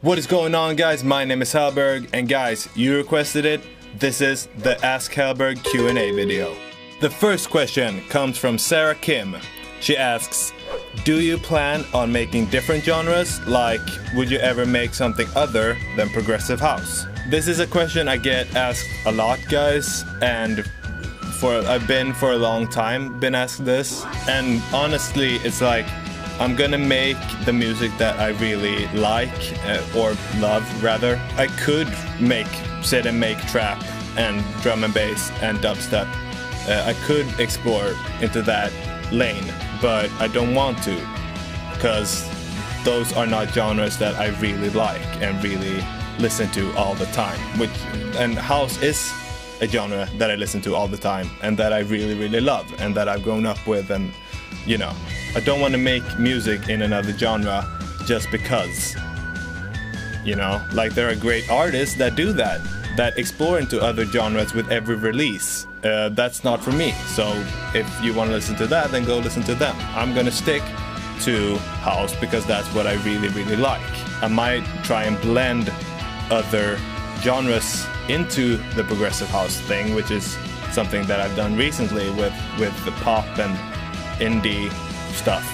What is going on, guys? My name is Hellberg, and guys, you requested it. This is the Ask Hellberg Q&A video. The first question comes from Sarah Kim. She asks, do you plan on making different genres? Like, would you ever make something other than progressive house? This is a question I get asked a lot, guys, and I've been for a long time been asked this, and honestly, it's like, I'm gonna make the music that I really like, or love rather. I could sit and make trap and drum and bass and dubstep. I could explore into that lane, but I don't want to, because those are not genres that I really like and really listen to all the time. And house is a genre that I listen to all the time and that I really love and that I've grown up with, and you know, I don't want to make music in another genre just because, you know, like there are great artists that do that explore into other genres with every release. That's not for me. So if you want to listen to that, then go listen to them. I'm gonna stick to house because that's what I really like. I might try and blend other genres into the progressive house thing, which is something that I've done recently with the pop and indie stuff,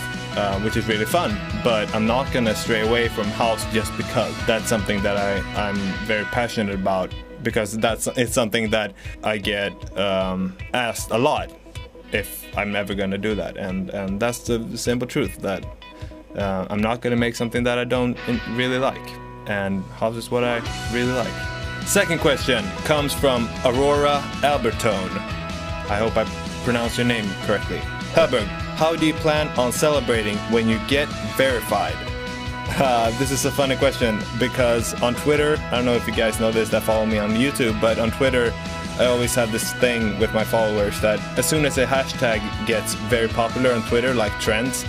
which is really fun. But I'm not gonna stray away from house just because that's something that I'm very passionate about, because it's something that I get asked a lot if I'm ever gonna do that, and that's the simple truth, that I'm not gonna make something that I don't really like, and house is what I really like. Second question comes from Aurora Albertone. I hope I pronounced your name correctly. Hellberg, how do you plan on celebrating when you get verified? This is a funny question, because on Twitter, I don't know if you guys know this that follow me on YouTube, but on Twitter I always have this thing with my followers that as soon as a hashtag gets very popular on Twitter, like trends,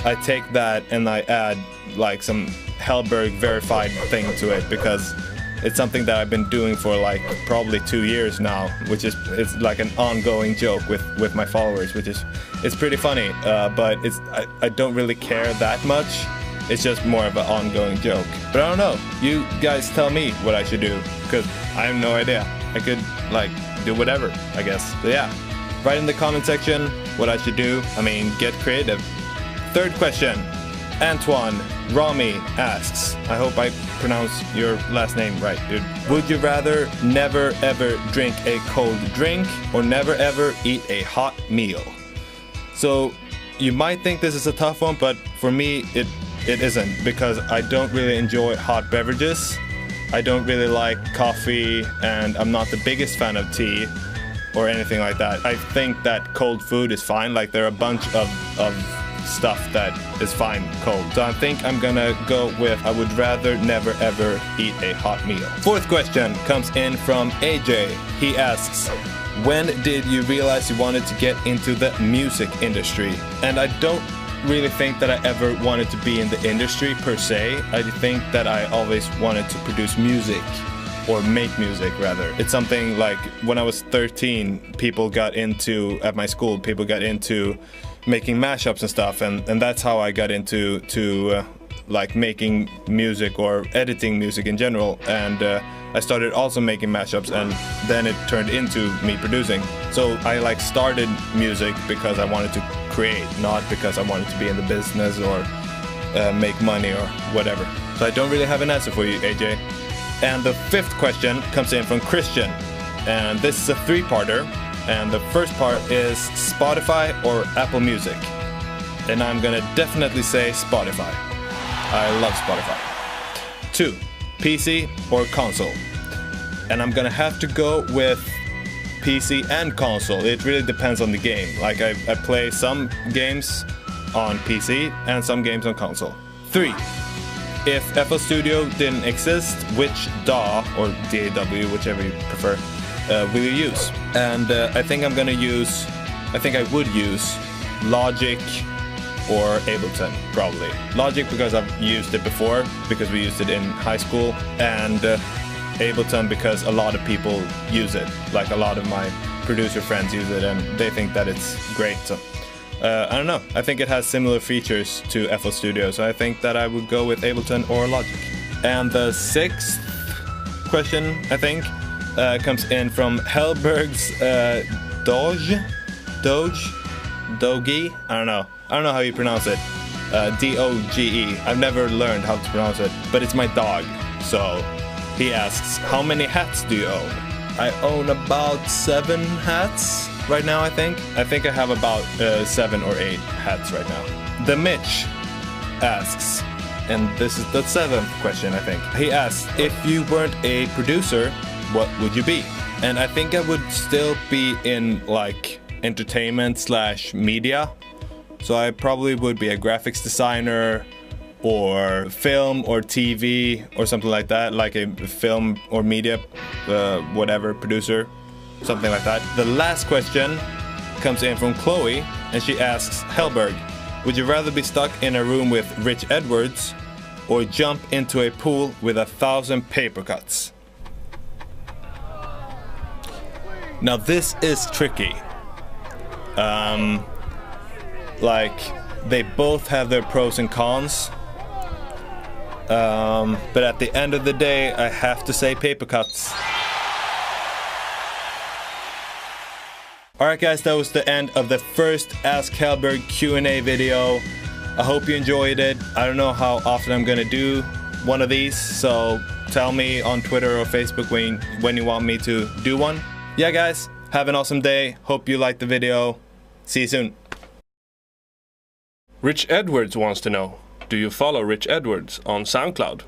I take that and I add like some Hellberg verified thing to it, because it's something that I've been doing for like probably 2 years now, which is it's like an ongoing joke with my followers, which is it's pretty funny, but I don't really care that much. It's just more of an ongoing joke. But I don't know. You guys tell me what I should do, because I have no idea. I could like do whatever, I guess. So yeah, write in the comment section what I should do. I mean, get creative. Third question. Antoine Rami asks, I hope I pronounced your last name right, dude. Would you rather never ever drink a cold drink or never ever eat a hot meal? So you might think this is a tough one, but for me it isn't, because I don't really enjoy hot beverages. I don't really like coffee, and I'm not the biggest fan of tea or anything like that. I think that cold food is fine. Like there are a bunch of stuff that is fine cold. So I think I'm gonna go with I would rather never ever eat a hot meal. Fourth question comes in from AJ. He asks, when did you realize you wanted to get into the music industry? And I don't really think that I ever wanted to be in the industry per se. I think that I always wanted to produce music, or make music rather. It's something like when I was 13, at my school, people got into making mashups and stuff, and that's how I got into like making music or editing music in general, and I started also making mashups, and then it turned into me producing. So I like started music because I wanted to create, not because I wanted to be in the business or make money or whatever. So I don't really have an answer for you, AJ. And the fifth question comes in from Christian, and this is a three-parter. And the first part is Spotify or Apple Music. And I'm gonna definitely say Spotify. I love Spotify. 2, PC or console. And I'm gonna have to go with PC and console. It really depends on the game. Like I play some games on PC and some games on console. 3, if FL Studio didn't exist, which DAW or DAW, whichever you prefer, will you use? And I think I would use Logic or Ableton, probably. Logic because I've used it before, because we used it in high school, and Ableton because a lot of people use it. Like a lot of my producer friends use it and they think that it's great. So I don't know. I think it has similar features to FL Studio, so I think that I would go with Ableton or Logic. And the sixth question, I think, comes in from Hellberg's Doge? I don't know how you pronounce it. D-O-G-E. I've never learned how to pronounce it, but it's my dog. So he asks, how many hats do you own? I own about 7 hats right now, I think. I have about 7 or 8 hats right now. The Mitch asks, and this is the 7th question, I think. He asks, if you weren't a producer, what would you be? And I think I would still be in like entertainment / media. So I probably would be a graphics designer or film or TV or something like that, like a film or media, whatever, producer, something like that. The last question comes in from Chloe, and she asks, Hellberg, would you rather be stuck in a room with Rich Edwards or jump into a pool with 1,000 paper cuts? Now this is tricky. Like, they both have their pros and cons. But at the end of the day, I have to say paper cuts. Alright guys, that was the end of the first Ask Hellberg Q&A video. I hope you enjoyed it. I don't know how often I'm gonna do one of these, so tell me on Twitter or Facebook when you want me to do one. Yeah guys, have an awesome day. Hope you liked the video. See you soon. Rich Edwards wants to know, do you follow Rich Edwards on SoundCloud?